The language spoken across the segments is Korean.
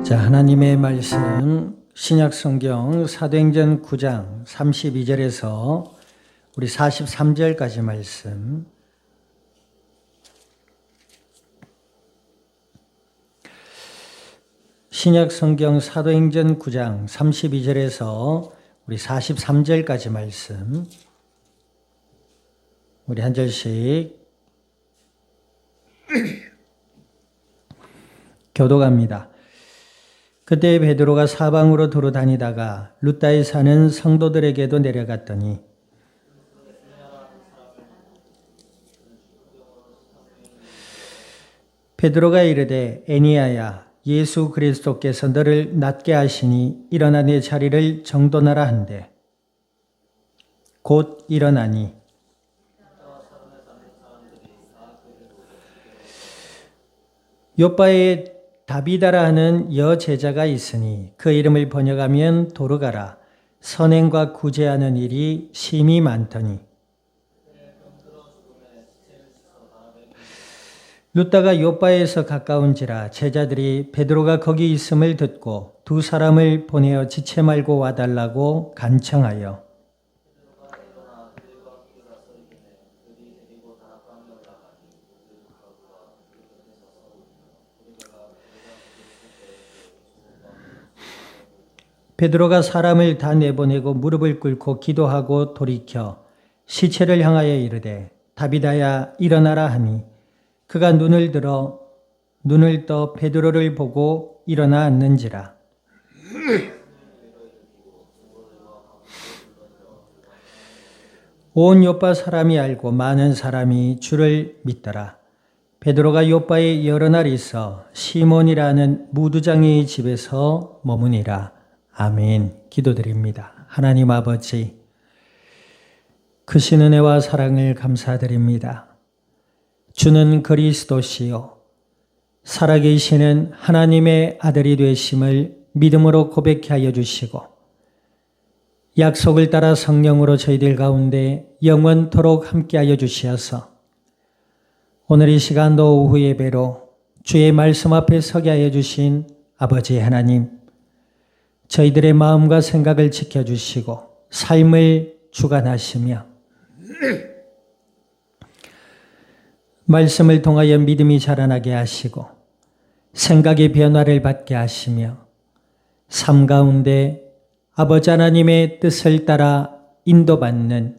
자, 하나님의 말씀 신약성경 사도행전 9장 32절에서 우리 43절까지 말씀. 신약성경 사도행전 9장 32절에서 우리 43절까지 말씀. 우리 한 절씩 교독합니다. 그때 베드로가 사방으로 도로 다니다가 룻다에 사는 성도들에게도 내려갔더니 베드로가 이르되 에니야야 예수 그리스도께서 너를 낫게 하시니 일어나 내 자리를 정돈하라 한대 곧 일어나니 요바에 다비다라 하는 여제자가 있으니 그 이름을 번역하면 도르가라. 선행과 구제하는 일이 심히 많더니 룻다가 요바에서 가까운지라 제자들이 베드로가 거기 있음을 듣고 두 사람을 보내어 지체 말고 와달라고 간청하여 베드로가 사람을 다 내보내고 무릎을 꿇고 기도하고 돌이켜 시체를 향하여 이르되 다비다야 일어나라 하니 그가 눈을 떠 베드로를 보고 일어나 앉는지라. 온 요빠 사람이 알고 많은 사람이 주를 믿더라. 베드로가 요빠에 여러 날 있어 시몬이라는 무두장의 집에서 머무니라. 아멘. 기도드립니다. 하나님 아버지, 크신 은혜와 사랑을 감사드립니다. 주는 그리스도시요 살아계시는 하나님의 아들이 되심을 믿음으로 고백케 하여 주시고 약속을 따라 성령으로 저희들 가운데 영원토록 함께하여 주시어서 오늘 이 시간도 오후 예배로 주의 말씀 앞에 서게 하여 주신 아버지 하나님, 저희들의 마음과 생각을 지켜주시고 삶을 주관하시며 말씀을 통하여 믿음이 자라나게 하시고 생각의 변화를 받게 하시며 삶 가운데 아버지 하나님의 뜻을 따라 인도받는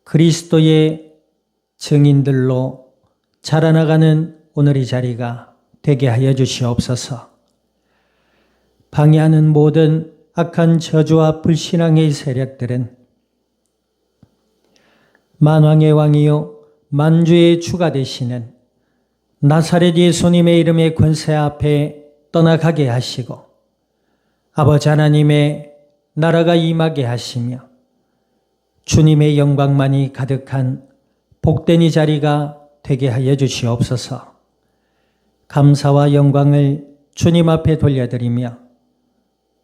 그리스도의 증인들로 자라나가는 오늘 이 자리가 되게 하여 주시옵소서. 방해하는 모든 악한 저주와 불신앙의 세력들은 만왕의 왕이요 만주의 주가 되시는 나사렛 예수님의 이름의 권세 앞에 떠나가게 하시고 아버지 하나님의 나라가 임하게 하시며 주님의 영광만이 가득한 복된 이 자리가 되게 하여 주시옵소서. 감사와 영광을 주님 앞에 돌려드리며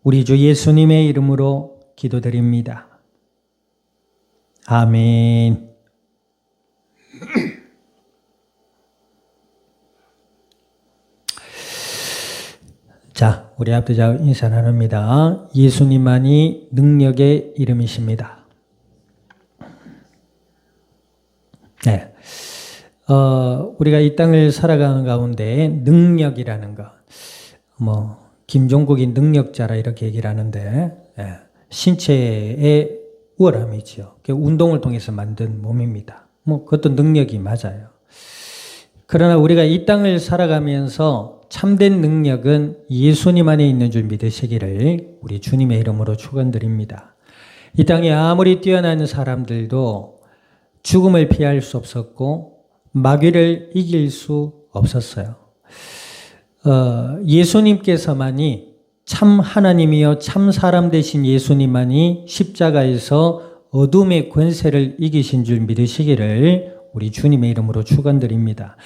우리 주 예수님의 이름으로 기도드립니다. 아멘. 자, 우리 앞두자 인사 나눕니다. 예수님만이 능력의 이름이십니다. 네. 우리가 이 땅을 살아가는 가운데 능력이라는 것, 김종국이 능력자라 이렇게 얘기를 하는데, 신체의 우월함이죠. 운동을 통해서 만든 몸입니다. 그것도 능력이 맞아요. 그러나 우리가 이 땅을 살아가면서 참된 능력은 예수님 안에 있는 줄 믿으시기를 우리 주님의 이름으로 축원드립니다. 이 땅에 아무리 뛰어난 사람들도 죽음을 피할 수 없었고 마귀를 이길 수 없었어요. 예수님께서만이 참 하나님이요 참 사람 되신 예수님만이 십자가에서 어둠의 권세를 이기신 줄 믿으시기를 우리 주님의 이름으로 축원드립니다.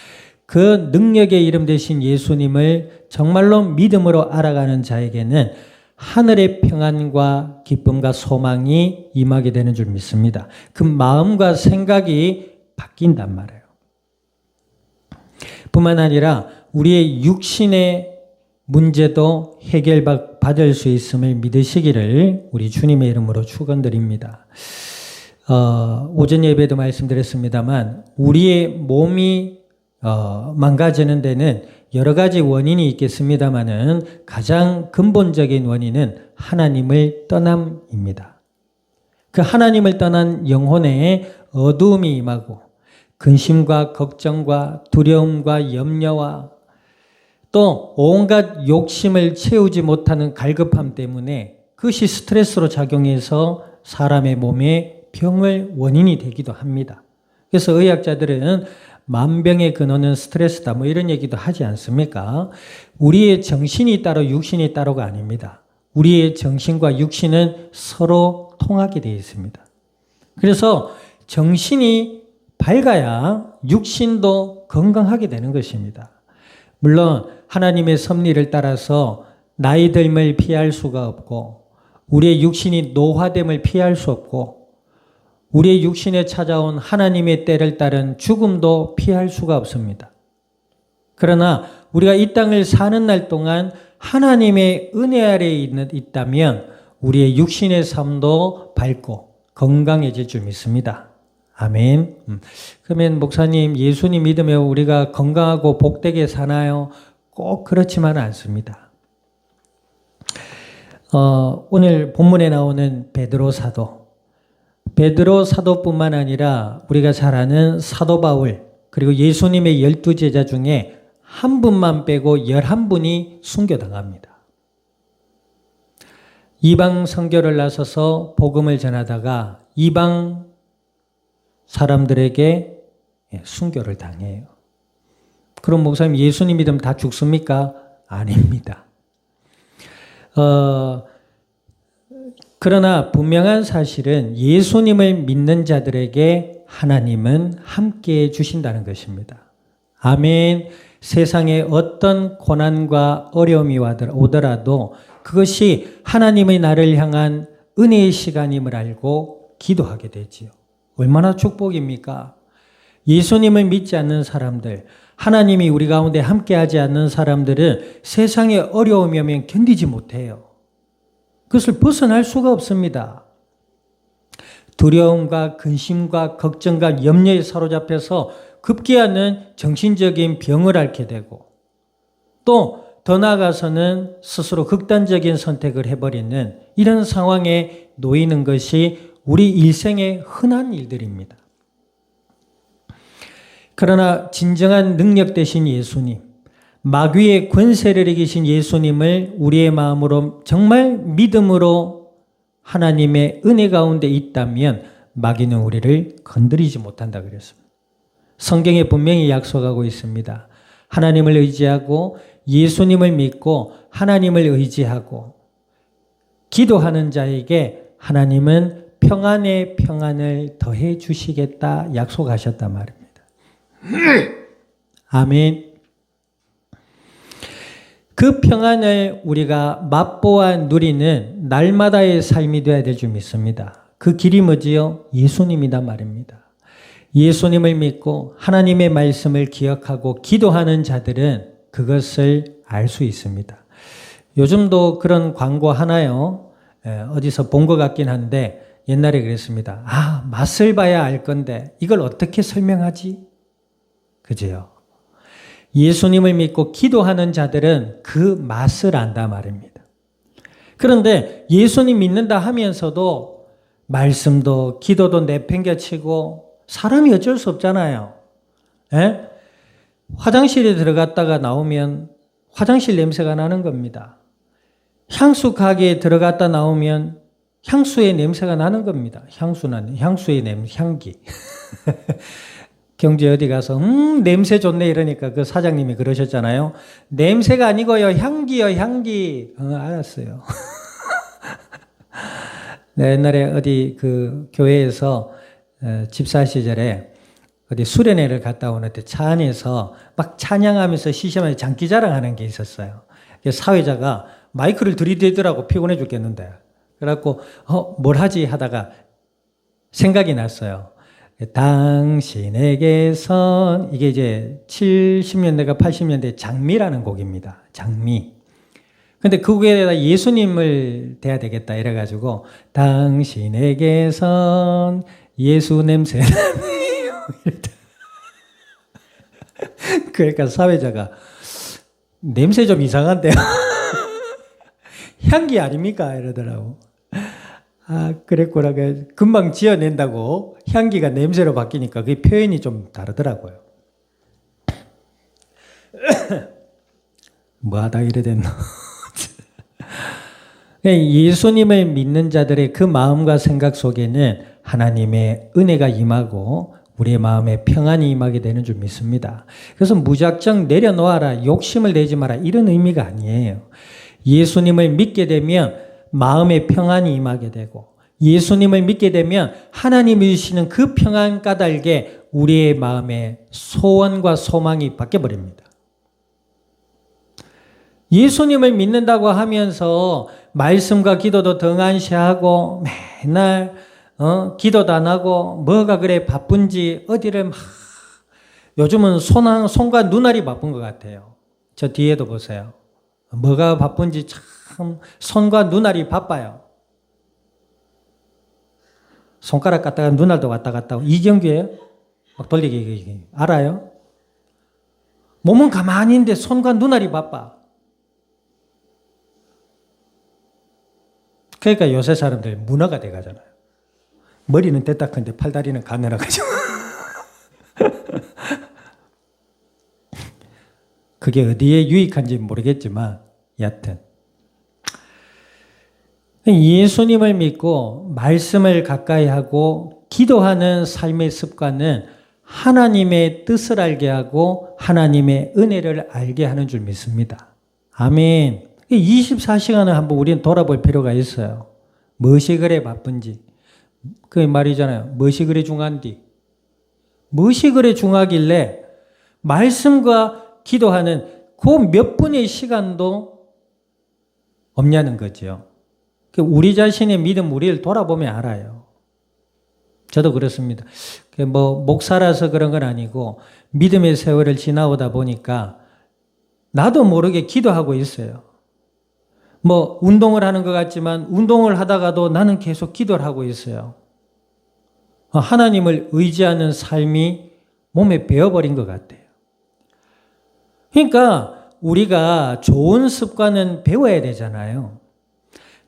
그 능력의 이름 되신 예수님을 정말로 믿음으로 알아가는 자에게는 하늘의 평안과 기쁨과 소망이 임하게 되는 줄 믿습니다. 그 마음과 생각이 바뀐단 말이에요. 뿐만 아니라 우리의 육신의 문제도 해결받을 수 있음을 믿으시기를 우리 주님의 이름으로 축원드립니다. 오전 예배도 말씀드렸습니다만 우리의 몸이 망가지는 데는 여러 가지 원인이 있겠습니다만은 가장 근본적인 원인은 하나님을 떠남입니다. 그 하나님을 떠난 영혼에 어두움이 임하고 근심과 걱정과 두려움과 염려와 또 온갖 욕심을 채우지 못하는 갈급함 때문에 그것이 스트레스로 작용해서 사람의 몸에 병을 원인이 되기도 합니다. 그래서 의학자들은 만병의 근원은 스트레스다 뭐 이런 얘기도 하지 않습니까? 우리의 정신이 따로 육신이 따로가 아닙니다. 우리의 정신과 육신은 서로 통하게 되어 있습니다. 그래서 정신이 밝아야 육신도 건강하게 되는 것입니다. 물론 하나님의 섭리를 따라서 나이 듦을 피할 수가 없고 우리의 육신이 노화됨을 피할 수 없고 우리의 육신에 찾아온 하나님의 때를 따른 죽음도 피할 수가 없습니다. 그러나 우리가 이 땅을 사는 날 동안 하나님의 은혜 아래에 있다면 우리의 육신의 삶도 밝고 건강해질 줄 믿습니다. 아멘. 그러면 목사님, 예수님 믿으면 우리가 건강하고 복되게 사나요? 꼭 그렇지만은 않습니다. 오늘 본문에 나오는 베드로 사도뿐만 아니라 우리가 잘 아는 사도 바울 그리고 예수님의 12제자 중에 한 분만 빼고 11분이 순교당합니다. 이방 선교를 나서서 복음을 전하다가 이방 사람들에게 순교를 당해요. 그럼 목사님 예수님 믿으면 다 죽습니까? 아닙니다. 그러나 분명한 사실은 예수님을 믿는 자들에게 하나님은 함께해 주신다는 것입니다. 아멘. 세상에 어떤 고난과 어려움이 오더라도 그것이 하나님의 나를 향한 은혜의 시간임을 알고 기도하게 되지요. 얼마나 축복입니까? 예수님을 믿지 않는 사람들, 하나님이 우리 가운데 함께하지 않는 사람들은 세상에 어려움이 오면 견디지 못해요. 그것을 벗어날 수가 없습니다. 두려움과 근심과 걱정과 염려에 사로잡혀서 급기야는 정신적인 병을 앓게 되고 또 더 나아가서는 스스로 극단적인 선택을 해버리는 이런 상황에 놓이는 것이 우리 일생의 흔한 일들입니다. 그러나 진정한 능력 되신 예수님, 마귀의 권세를 이기신 예수님을 우리의 마음으로 정말 믿음으로 하나님의 은혜 가운데 있다면 마귀는 우리를 건드리지 못한다 그랬습니다. 성경에 분명히 약속하고 있습니다. 하나님을 의지하고 예수님을 믿고 하나님을 의지하고 기도하는 자에게 하나님은 평안의 평안을 더해 주시겠다 약속하셨단 말입니다. 아멘. 그 평안을 우리가 맛보아 누리는 날마다의 삶이 되어야 될 줄 믿습니다. 그 길이 뭐지요? 예수님이다 말입니다. 예수님을 믿고 하나님의 말씀을 기억하고 기도하는 자들은 그것을 알 수 있습니다. 요즘도 그런 광고 하나요? 어디서 본 것 같긴 한데 옛날에 그랬습니다. 맛을 봐야 알 건데 이걸 어떻게 설명하지? 그죠? 예수님을 믿고 기도하는 자들은 그 맛을 안다 말입니다. 그런데 예수님 믿는다 하면서도 말씀도 기도도 내팽개치고 사람이 어쩔 수 없잖아요. 에? 화장실에 들어갔다가 나오면 화장실 냄새가 나는 겁니다. 향수 가게에 들어갔다 나오면 향수의 냄새가 나는 겁니다. 향수의 향기. 경주에 어디 가서 냄새 좋네 이러니까 그 사장님이 그러셨잖아요. 냄새가 아니고요. 향기요, 향기. 알았어요. 네, 옛날에 어디 그 교회에서 집사 시절에 어디 수련회를 갔다 오는데 차 안에서 막 찬양하면서 시시하면서 장기자랑하는 게 있었어요. 사회자가 마이크를 들이대더라고. 피곤해 죽겠는데. 그래갖고 뭘 하지 하다가 생각이 났어요. 당신에게선 이게 이제 70년대가 80년대 장미라는 곡입니다. 장미. 근데 그거에다 예수님을 대야 되겠다 이래가지고 당신에게선 예수 냄새 나네요. 그러니까 사회자가 냄새 좀 이상한데요. 향기 아닙니까? 이러더라고. 아, 그랬구나. 금방 지어낸다고 향기가 냄새로 바뀌니까 그 표현이 좀 다르더라고요. 뭐 하다 이래 됐노? 예수님을 믿는 자들의 그 마음과 생각 속에는 하나님의 은혜가 임하고 우리의 마음에 평안이 임하게 되는 줄 믿습니다. 그래서 무작정 내려놓아라, 욕심을 내지 마라 이런 의미가 아니에요. 예수님을 믿게 되면 마음에 평안이 임하게 되고 예수님을 믿게 되면 하나님이 주시는 그 평안 까닭에 우리의 마음에 소원과 소망이 바뀌어버립니다. 예수님을 믿는다고 하면서 말씀과 기도도 등한시하고 맨날 기도도 안 하고 뭐가 그래 바쁜지 어디를 막 요즘은 손과 눈알이 바쁜 것 같아요. 저 뒤에도 보세요. 뭐가 바쁜지 참 손과 눈알이 바빠요. 손가락 갖다가 눈알도 왔다 갔다 하고 이경규예요? 막 돌리기 알아요? 몸은 가만히 있는데 손과 눈알이 바빠. 그러니까 요새 사람들 문어가 돼가잖아요. 머리는 떼딱한데 팔다리는 가늘어가지고. 그게 어디에 유익한지 모르겠지만 여하튼 예수님을 믿고 말씀을 가까이 하고 기도하는 삶의 습관은 하나님의 뜻을 알게 하고 하나님의 은혜를 알게 하는 줄 믿습니다. 아멘. 24시간을 한번 우리는 돌아볼 필요가 있어요. 무엇이 그래 바쁜지. 그 말이잖아요. 무엇이 그래 중한디. 무엇이 그래 중하길래 말씀과 기도하는 그 몇 분의 시간도 없냐는 거죠. 우리 자신의 믿음 우리를 돌아보면 알아요. 저도 그렇습니다. 뭐 목사라서 그런 건 아니고 믿음의 세월을 지나오다 보니까 나도 모르게 기도하고 있어요. 뭐 운동을 하는 것 같지만 운동을 하다가도 나는 계속 기도를 하고 있어요. 하나님을 의지하는 삶이 몸에 배어버린 것 같아요. 그러니까 우리가 좋은 습관은 배워야 되잖아요.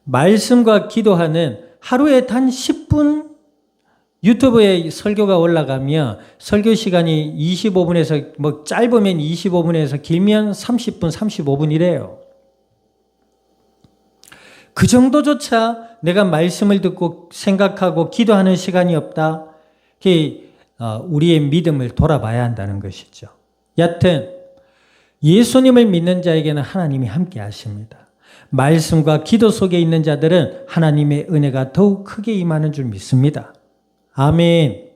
말씀과 기도하는 하루에 단 10분 유튜브에 설교가 올라가면 설교 시간이 25분에서 뭐 짧으면 25분에서 길면 30분, 35분이래요. 그 정도조차 내가 말씀을 듣고 생각하고 기도하는 시간이 없다. 우리의 믿음을 돌아봐야 한다는 것이죠. 여하튼 예수님을 믿는 자에게는 하나님이 함께 하십니다. 말씀과 기도 속에 있는 자들은 하나님의 은혜가 더욱 크게 임하는 줄 믿습니다. 아멘.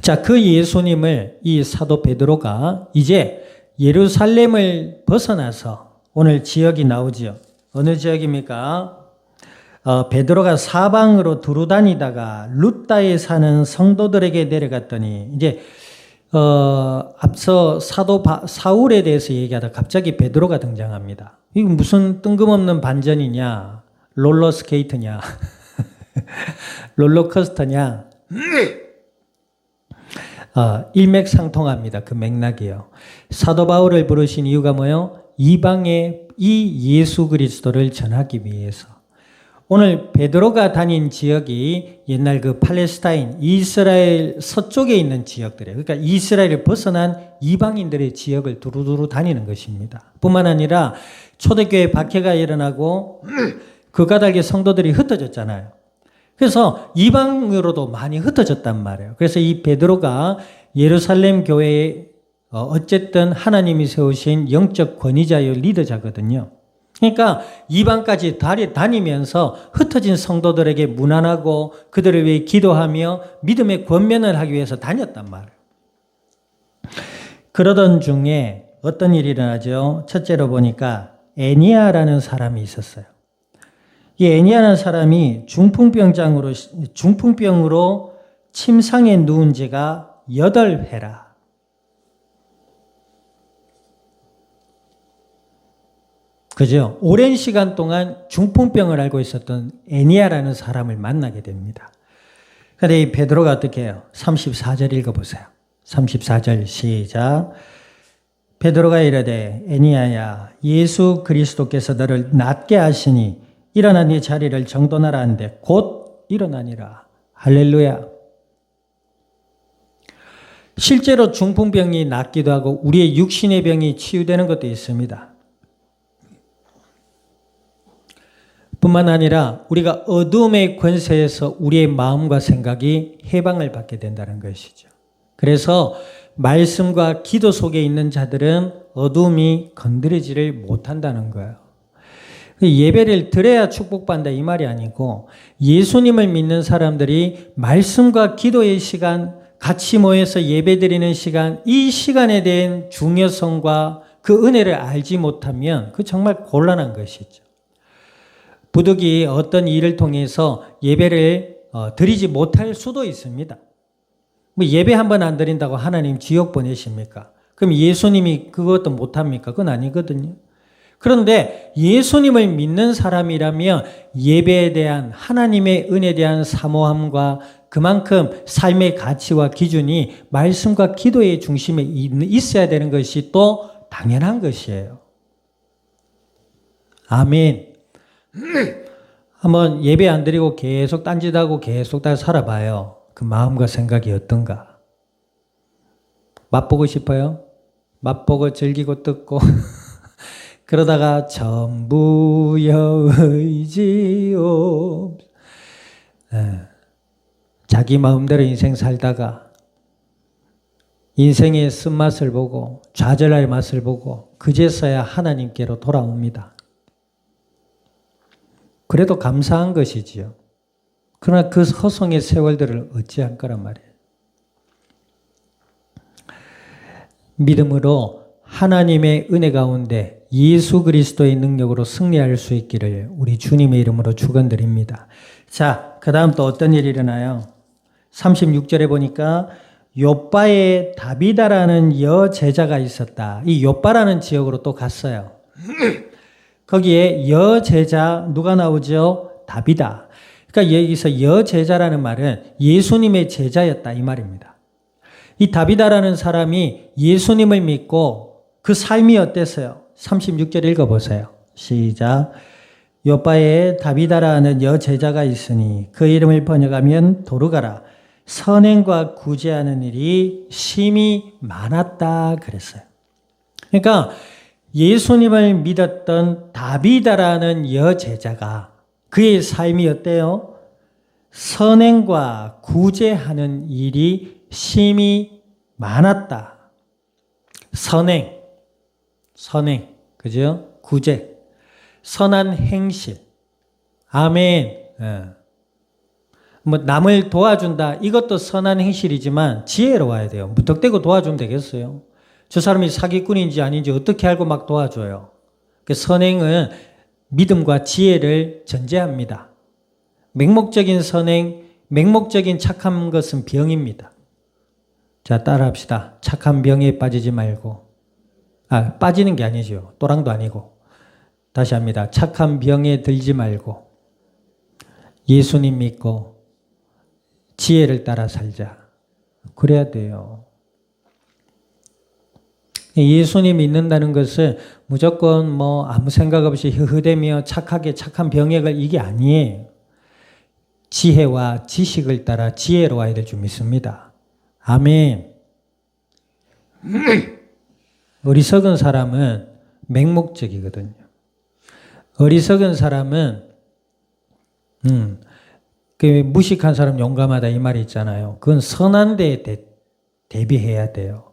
자, 그 예수님을 이 사도 베드로가 이제 예루살렘을 벗어나서 오늘 지역이 나오지요. 어느 지역입니까? 베드로가 사방으로 두루 다니다가 룻다에 사는 성도들에게 내려갔더니 이제 앞서 사도 사울에 대해서 얘기하다 갑자기 베드로가 등장합니다. 이거 무슨 뜬금없는 반전이냐? 롤러스케이트냐? 롤러코스터냐? 일맥상통합니다. 그 맥락이요. 사도 바울을 부르신 이유가 뭐예요? 이방에 이 예수 그리스도를 전하기 위해서. 오늘 베드로가 다닌 지역이 옛날 그 팔레스타인, 이스라엘 서쪽에 있는 지역들이에요. 그러니까 이스라엘을 벗어난 이방인들의 지역을 두루두루 다니는 것입니다. 뿐만 아니라 초대교회 박해가 일어나고 그 까닭에 성도들이 흩어졌잖아요. 그래서 이방으로도 많이 흩어졌단 말이에요. 그래서 이 베드로가 예루살렘 교회에 어쨌든 하나님이 세우신 영적 권위자요 리더자거든요. 그러니까 이방까지 다니면서 흩어진 성도들에게 문안하고 그들을 위해 기도하며 믿음의 권면을 하기 위해서 다녔단 말이에요. 그러던 중에 어떤 일이 일어나죠? 첫째로 보니까 애니아라는 사람이 있었어요. 이 애니아라는 사람이 중풍병으로 침상에 누운 지가 8회라. 그죠? 오랜 시간 동안 중풍병을 앓고 있었던 애니아라는 사람을 만나게 됩니다. 근데 이 베드로가 어떻게 해요? 34절 읽어보세요. 34절 시작. 베드로가 이르되 애니아야 예수 그리스도께서 너를 낫게 하시니 일어나 네 자리를 정돈하라 한데 곧 일어나니라. 할렐루야. 실제로 중풍병이 낫기도 하고 우리의 육신의 병이 치유되는 것도 있습니다. 뿐만 아니라 우리가 어둠의 권세에서 우리의 마음과 생각이 해방을 받게 된다는 것이죠. 그래서 말씀과 기도 속에 있는 자들은 어둠이 건드리지를 못한다는 거예요. 예배를 드려야 축복받는다 이 말이 아니고 예수님을 믿는 사람들이 말씀과 기도의 시간, 같이 모여서 예배드리는 시간, 이 시간에 대한 중요성과 그 은혜를 알지 못하면 그 정말 곤란한 것이죠. 부득이 어떤 일을 통해서 예배를 드리지 못할 수도 있습니다. 뭐 예배 한 번 안 드린다고 하나님 지옥 보내십니까? 그럼 예수님이 그것도 못합니까? 그건 아니거든요. 그런데 예수님을 믿는 사람이라면 예배에 대한 하나님의 은혜에 대한 사모함과 그만큼 삶의 가치와 기준이 말씀과 기도의 중심에 있어야 되는 것이 또 당연한 것이에요. 아멘. 한번 예배 안 드리고 계속 딴짓하고 계속 다 살아봐요. 그 마음과 생각이 어떤가? 맛보고 싶어요? 맛보고 즐기고 뜯고 그러다가 전부여 의지옵 자기 마음대로 인생 살다가 인생의 쓴맛을 보고 좌절할 맛을 보고 그제서야 하나님께로 돌아옵니다. 그래도 감사한 것이지요. 그러나 그 허송의 세월들을 어찌할 거란 말이에요. 믿음으로 하나님의 은혜 가운데 예수 그리스도의 능력으로 승리할 수 있기를 우리 주님의 이름으로 축원드립니다. 자, 그 다음 또 어떤 일이 일어나요? 36절에 보니까 요바에 다비다라는 여제자가 있었다. 이 요바라는 지역으로 또 갔어요. 거기에 여제자 누가 나오죠? 다비다. 그러니까 여기서 여제자라는 말은 예수님의 제자였다 이 말입니다. 이 다비다라는 사람이 예수님을 믿고 그 삶이 어땠어요? 36절 읽어보세요. 시작. 요바에 다비다라는 여제자가 있으니 그 이름을 번역하면 도르가라. 선행과 구제하는 일이 심히 많았다 그랬어요. 그러니까 예수님을 믿었던 다비다라는 여제자가 그의 삶이 어때요? 선행과 구제하는 일이 심히 많았다. 선행, 그죠? 구제, 선한 행실. 아멘. 뭐 남을 도와준다. 이것도 선한 행실이지만 지혜로워야 돼요. 무턱대고 도와주면 되겠어요? 저 사람이 사기꾼인지 아닌지 어떻게 알고 막 도와줘요? 그 선행은 믿음과 지혜를 전제합니다. 맹목적인 선행, 맹목적인 착한 것은 병입니다. 자, 따라합시다. 착한 병에 빠지지 말고. 빠지는 게 아니죠. 또랑도 아니고. 다시 합니다. 착한 병에 들지 말고 예수님 믿고 지혜를 따라 살자. 그래야 돼요. 예수님 믿는다는 것은 무조건 뭐 아무 생각 없이 흐흐대며 착하게 착한 병액을 이게 아니에요. 지혜와 지식을 따라 지혜로워야 될 줄 믿습니다. 아멘. 어리석은 사람은 맹목적이거든요. 어리석은 사람은 그 무식한 사람 용감하다 이 말이 있잖아요. 그건 선한 데에 대비해야 돼요.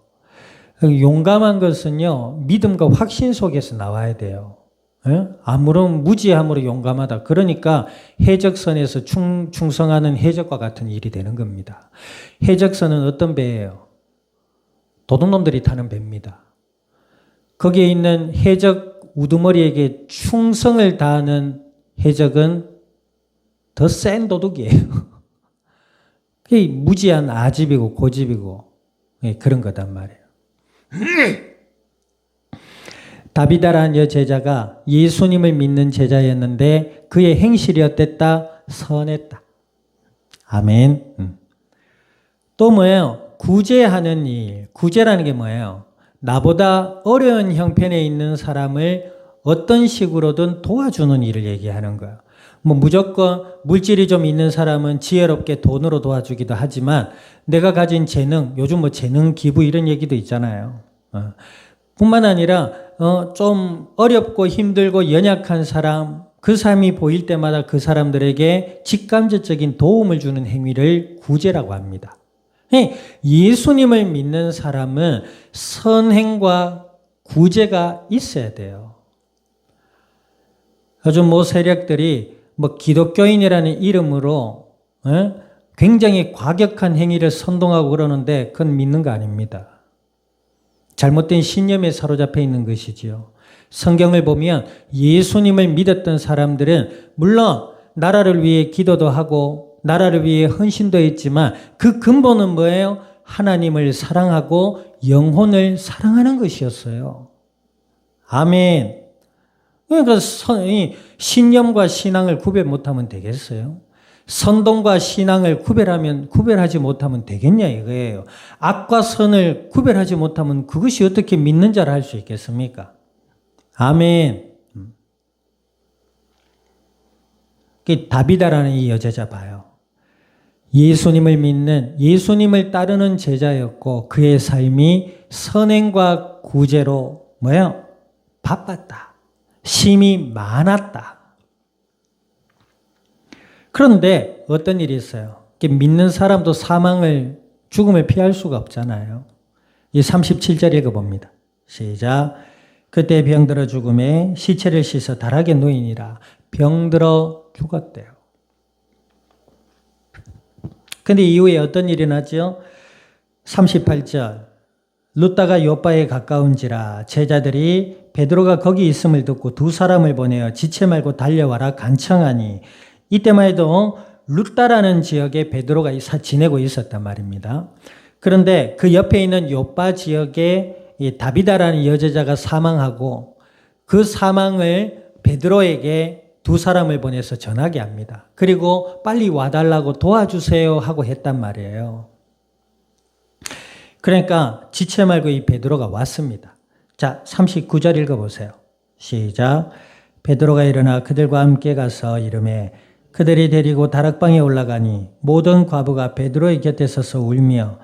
용감한 것은요, 믿음과 확신 속에서 나와야 돼요. 아무런 무지함으로 용감하다. 그러니까 해적선에서 충성하는 해적과 같은 일이 되는 겁니다. 해적선은 어떤 배예요? 도둑놈들이 타는 배입니다. 거기에 있는 해적 우두머리에게 충성을 다하는 해적은 더 센 도둑이에요. 그게 무지한 아집이고 고집이고 그런 거단 말이에요. 다비다라는 여제자가 예수님을 믿는 제자였는데 그의 행실이 어땠다? 선했다. 아멘. 또 뭐예요? 구제하는 일. 구제라는 게 뭐예요? 나보다 어려운 형편에 있는 사람을 어떤 식으로든 도와주는 일을 얘기하는 거예요. 뭐 무조건 물질이 좀 있는 사람은 지혜롭게 돈으로 도와주기도 하지만 내가 가진 재능, 요즘 뭐 재능 기부 이런 얘기도 있잖아요. 뿐만 아니라 좀 어렵고 힘들고 연약한 사람, 그 사람이 보일 때마다 그 사람들에게 직간접적인 도움을 주는 행위를 구제라고 합니다. 예수님을 믿는 사람은 선행과 구제가 있어야 돼요. 요즘 뭐 세력들이 뭐 기독교인이라는 이름으로 굉장히 과격한 행위를 선동하고 그러는데 그건 믿는 거 아닙니다. 잘못된 신념에 사로잡혀 있는 것이지요. 성경을 보면 예수님을 믿었던 사람들은 물론 나라를 위해 기도도 하고 나라를 위해 헌신도 했지만 그 근본은 뭐예요? 하나님을 사랑하고 영혼을 사랑하는 것이었어요. 아멘. 그러니까 신념과 신앙을 구별 못하면 되겠어요? 선동과 신앙을 구별하지 못하면 되겠냐 이거예요. 악과 선을 구별하지 못하면 그것이 어떻게 믿는 자를 할 수 있겠습니까? 아멘. 다비다라는 이 여제자 봐요. 예수님을 믿는, 예수님을 따르는 제자였고 그의 삶이 선행과 구제로 뭐예요? 바빴다. 심이 많았다. 그런데 어떤 일이 있어요? 믿는 사람도 죽음을 피할 수가 없잖아요. 이 37절 읽어봅니다. 시작. 그때 병들어 죽음에 시체를 씻어 다락에 누이니라. 병들어 죽었대요. 근데 이후에 어떤 일이 나죠? 38절. 룻다가 요바에 가까운지라 제자들이 베드로가 거기 있음을 듣고 두 사람을 보내어 지체 말고 달려와라 간청하니 이때만 해도 룻다라는 지역에 베드로가 지내고 있었단 말입니다. 그런데 그 옆에 있는 요바 지역에 이 다비다라는 여제자가 사망하고 그 사망을 베드로에게 두 사람을 보내서 전하게 합니다. 그리고 빨리 와달라고 도와주세요 하고 했단 말이에요. 그러니까 지체 말고 이 베드로가 왔습니다. 자, 39절 읽어보세요. 시작. 베드로가 일어나 그들과 함께 가서 이르매 그들이 데리고 다락방에 올라가니 모든 과부가 베드로의 곁에 서서 울며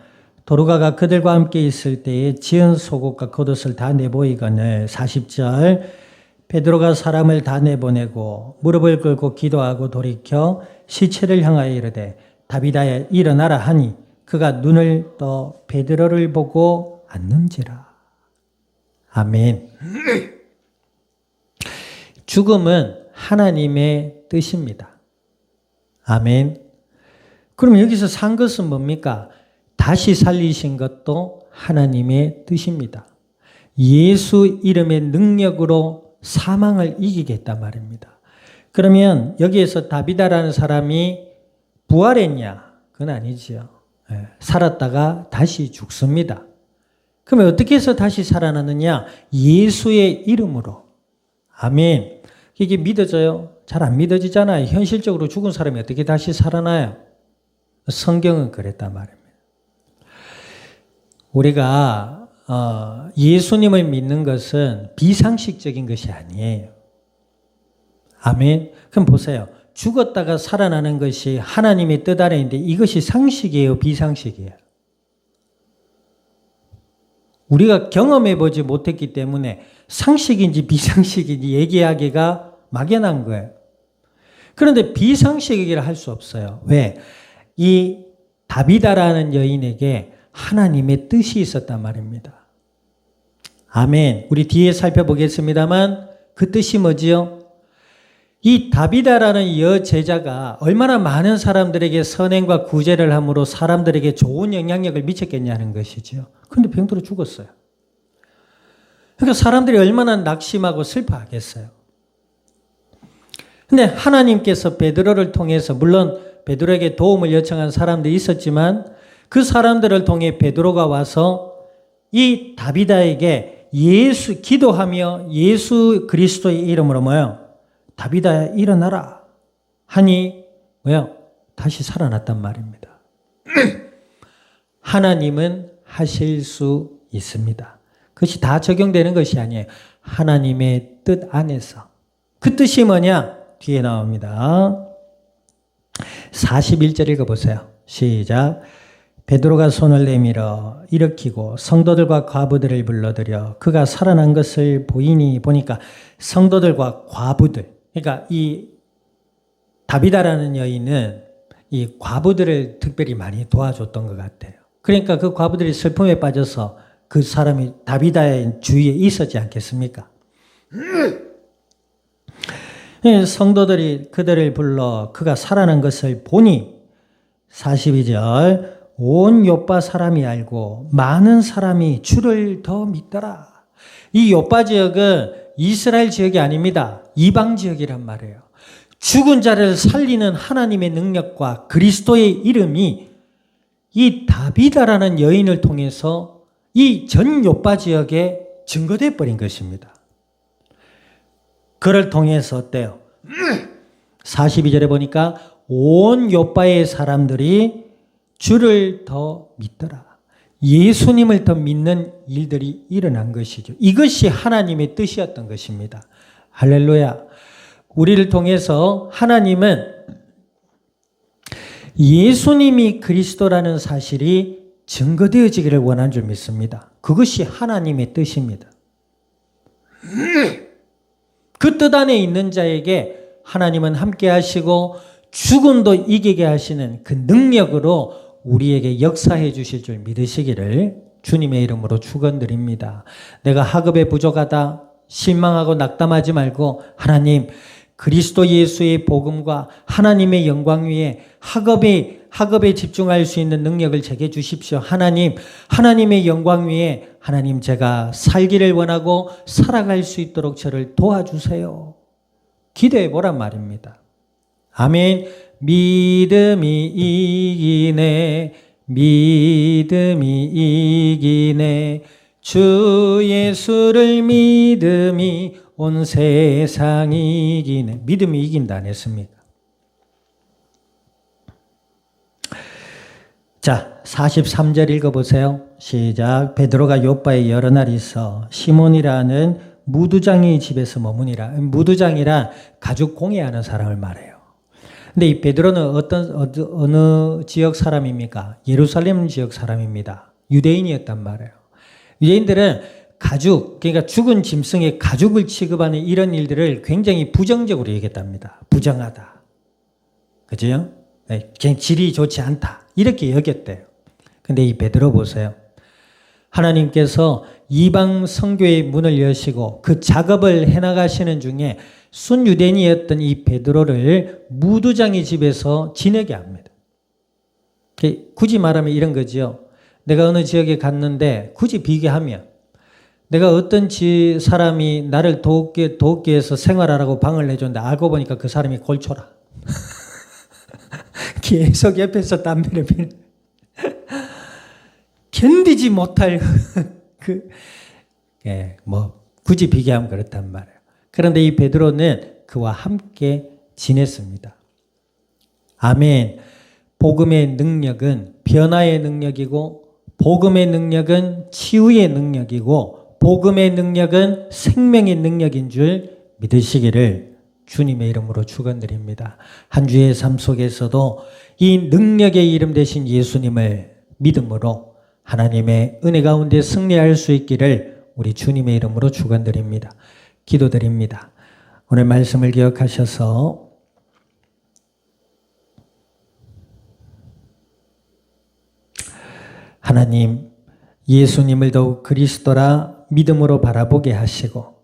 도르가가 그들과 함께 있을 때에 지은 속옷과 겉옷을 다 내보이거늘 40절 베드로가 사람을 다 내보내고 무릎을 꿇고 기도하고 돌이켜 시체를 향하여 이르되 다비다야 일어나라 하니 그가 눈을 떠 베드로를 보고 앉는지라. 아멘. 죽음은 하나님의 뜻입니다. 아멘. 그럼 여기서 산 것은 뭡니까? 다시 살리신 것도 하나님의 뜻입니다. 예수 이름의 능력으로 사망을 이기겠단 말입니다. 그러면 여기에서 다비다라는 사람이 부활했냐? 그건 아니지요. 살았다가 다시 죽습니다. 그러면 어떻게 해서 다시 살아나느냐? 예수의 이름으로. 아멘. 이게 믿어져요? 잘 안 믿어지잖아요. 현실적으로 죽은 사람이 어떻게 다시 살아나요? 성경은 그랬단 말입니다. 우리가 예수님을 믿는 것은 비상식적인 것이 아니에요. 아멘. 그럼 보세요. 죽었다가 살아나는 것이 하나님의 뜻 아래인데 이것이 상식이에요, 비상식이에요? 우리가 경험해보지 못했기 때문에 상식인지 비상식인지 얘기하기가 막연한 거예요. 그런데 비상식이라 할 수 없어요. 왜? 이 다비다라는 여인에게 하나님의 뜻이 있었단 말입니다. 아멘. 우리 뒤에 살펴보겠습니다만 그 뜻이 뭐지요? 이 다비다라는 여제자가 얼마나 많은 사람들에게 선행과 구제를 함으로 사람들에게 좋은 영향력을 미쳤겠냐는 것이죠. 그런데 병들어 죽었어요. 그러니까 사람들이 얼마나 낙심하고 슬퍼하겠어요. 근데 하나님께서 베드로를 통해서 물론 베드로에게 도움을 요청한 사람들이 있었지만 그 사람들을 통해 베드로가 와서 이 다비다에게 기도하며 예수 그리스도의 이름으로 뭐요? 다비다야 일어나라 하니 뭐요? 다시 살아났단 말입니다. 하나님은 하실 수 있습니다. 그것이 다 적용되는 것이 아니에요. 하나님의 뜻 안에서. 그 뜻이 뭐냐? 뒤에 나옵니다. 41절 읽어보세요. 시작. 베드로가 손을 내밀어 일으키고 성도들과 과부들을 불러들여 그가 살아난 것을 보니까 성도들과 과부들, 그러니까 이 다비다라는 여인은 이 과부들을 특별히 많이 도와줬던 것 같아요. 그러니까 그 과부들이 슬픔에 빠져서 그 사람이 다비다의 주위에 있었지 않겠습니까? 성도들이 그들을 불러 그가 살아난 것을 보니 42절 온 요빠 사람이 알고 많은 사람이 주를 더 믿더라. 이 요빠 지역은 이스라엘 지역이 아닙니다. 이방 지역이란 말이에요. 죽은 자를 살리는 하나님의 능력과 그리스도의 이름이 이 다비다라는 여인을 통해서 이 전 요빠 지역에 증거돼 버린 것입니다. 그를 통해서 어때요? 42절에 보니까 온 요빠의 사람들이 주를 더 믿더라. 예수님을 더 믿는 일들이 일어난 것이죠. 이것이 하나님의 뜻이었던 것입니다. 할렐루야. 우리를 통해서 하나님은 예수님이 그리스도라는 사실이 증거되어지기를 원한 줄 믿습니다. 그것이 하나님의 뜻입니다. 그 뜻 안에 있는 자에게 하나님은 함께 하시고 죽음도 이기게 하시는 그 능력으로 우리에게 역사해 주실 줄 믿으시기를 주님의 이름으로 축원드립니다. 내가 학업에 부족하다 실망하고 낙담하지 말고 하나님 그리스도 예수의 복음과 하나님의 영광 위에 학업에 집중할 수 있는 능력을 제게 주십시오. 하나님의 영광 위에 하나님 제가 살기를 원하고 살아갈 수 있도록 저를 도와주세요. 기도해 보란 말입니다. 아멘. 믿음이 이기네. 믿음이 이기네. 주 예수를 믿음이 온 세상이 이기네. 믿음이 이긴다 안 했습니까? 자, 43절 읽어보세요. 시작. 베드로가 요빠에 여러 날 있어 시몬이라는 무두장의 집에서 머무니라. 무두장이란 가죽 공예하는 사람을 말해요. 근데 이 베드로는 어느 지역 사람입니까? 예루살렘 지역 사람입니다. 유대인이었단 말이에요. 유대인들은 그러니까 죽은 짐승의 가죽을 취급하는 이런 일들을 굉장히 부정적으로 얘기했답니다. 부정하다. 그죠? 그냥 질이 좋지 않다. 이렇게 여겼대요. 근데 이 베드로 보세요. 하나님께서 이방 선교의 문을 여시고 그 작업을 해나가시는 중에 순유대인이었던 이 베드로를 무두장의 집에서 지내게 합니다. 굳이 말하면 이런 거죠. 내가 어느 지역에 갔는데 굳이 비교하면 내가 어떤 사람이 나를 돕기 위해서 생활하라고 방을 내줬는데 알고 보니까 그 사람이 골초라. 계속 옆에서 담배를 피는 견디지 못할 굳이 비교하면 그렇단 말이에요. 그런데 이 베드로는 그와 함께 지냈습니다. 아멘. 복음의 능력은 변화의 능력이고 복음의 능력은 치유의 능력이고 복음의 능력은 생명의 능력인 줄 믿으시기를 주님의 이름으로 축원드립니다. 한 주의 삶 속에서도 이 능력의 이름 되신 예수님을 믿음으로 하나님의 은혜 가운데 승리할 수 있기를 우리 주님의 이름으로 축원드립니다. 기도드립니다. 오늘 말씀을 기억하셔서 하나님 예수님을 더욱 그리스도라 믿음으로 바라보게 하시고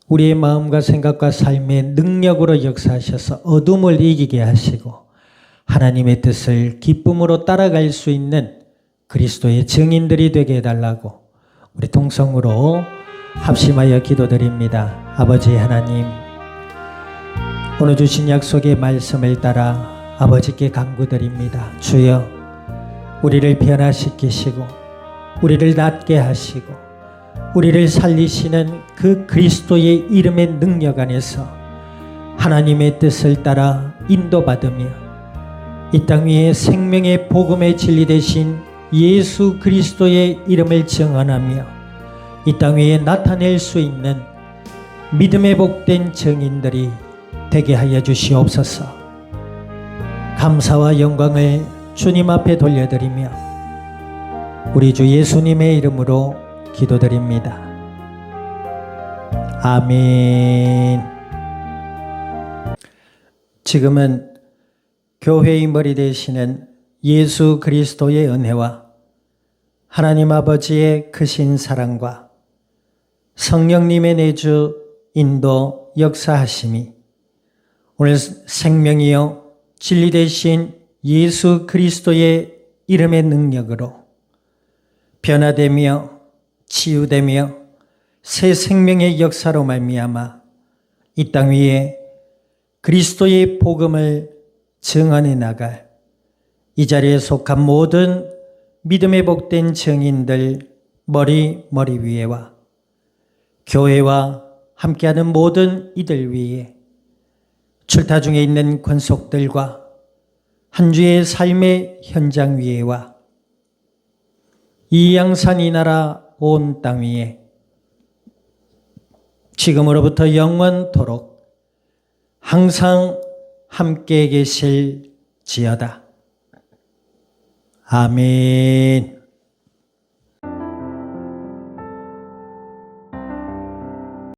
우리의 마음과 생각과 삶의 능력으로 역사하셔서 어둠을 이기게 하시고 하나님의 뜻을 기쁨으로 따라갈 수 있는 그리스도의 증인들이 되게 해달라고 우리 동성으로 합심하여 기도드립니다. 아버지 하나님, 오늘 주신 약속의 말씀을 따라 아버지께 간구드립니다. 주여, 우리를 변화시키시고 우리를 낫게 하시고 우리를 살리시는 그 그리스도의 이름의 능력 안에서 하나님의 뜻을 따라 인도받으며 이 땅 위에 생명의 복음의 진리 되신 예수 그리스도의 이름을 증언하며 이 땅 위에 나타낼 수 있는 믿음의 복된 증인들이 되게 하여 주시옵소서. 감사와 영광을 주님 앞에 돌려드리며 우리 주 예수님의 이름으로 기도드립니다. 아멘. 지금은 교회의 머리 되시는 예수 그리스도의 은혜와 하나님 아버지의 크신 사랑과 성령님의 내주 인도 역사하심이 오늘 생명이요 진리 되신 예수 그리스도의 이름의 능력으로 변화되며 치유되며 새 생명의 역사로 말미암아 이 땅 위에 그리스도의 복음을 증언해 나갈 이 자리에 속한 모든 믿음의 복된 증인들 머리 위에와 교회와 함께하는 모든 이들 위에 출타 중에 있는 권속들과 한 주의 삶의 현장 위에와 이 양산 이 나라 온 땅 위에 지금으로부터 영원토록 항상 함께 계실지어다. 아멘.